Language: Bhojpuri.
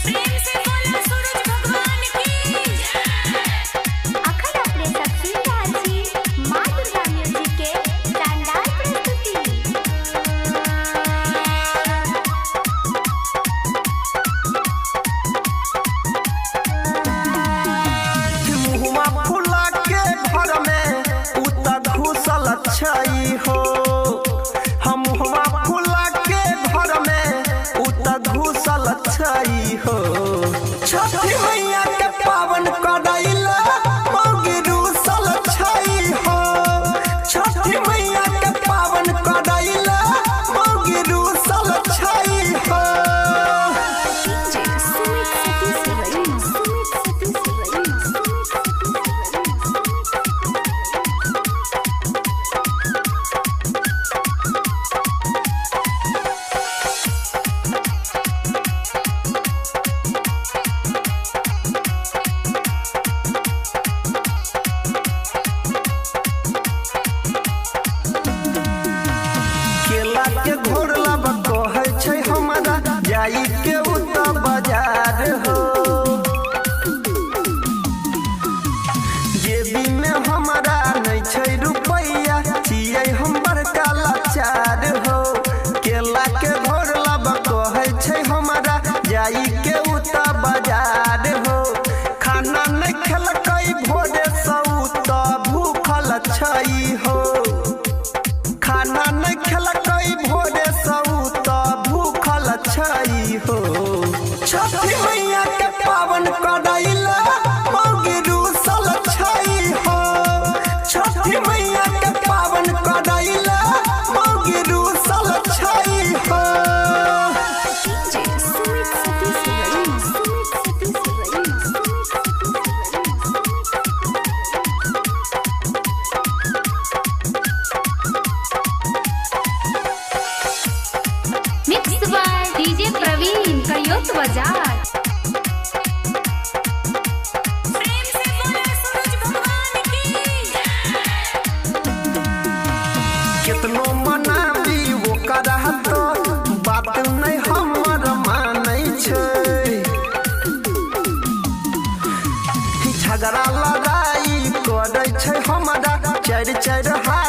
प्रेम से बोलो सूरज भगवान की अखंड अपने शक्ति राजी मां दुर्गा म्यूजिक के शानदार प्रस्तुति। मुहवा फुला के घर में उता घुसल छई हो। हम मुहवा फुला के घर में उता घुसल छई हो। छठी मैया के पावन करैला मौगी रुसल छई हो। छठी मैया के पावन करैला मौगी रुसल छई हो। केला के घोरला कहै छै हमरा जाई के उता बाजार हो। जेबी में हमरा नहीं छै रुपैया छियै हम बड़का लाचार हो। केला के घोरला कहै छै हमरा जाई के उता बाजार हो। खाना नहीं खेलकै भोरे सौत भूखल छई हो। खाना नहीं खेलकै भोरे सौत भूखल छई हो। छठी मैया के पावन करैला मौगी रुसल छई हो। छठी मैया के पावन करैला मौगी रुसल छई हो। मिक्स बाय डीजे प्रवीण करियोत बाजार। प्रेम से बोलो सूरज भगवान की कितनो मनाबी वो करहत बात नहीं हमर मानै छै। झगड़ा लड़ाई करै छै हमरा चारि चारि हाथ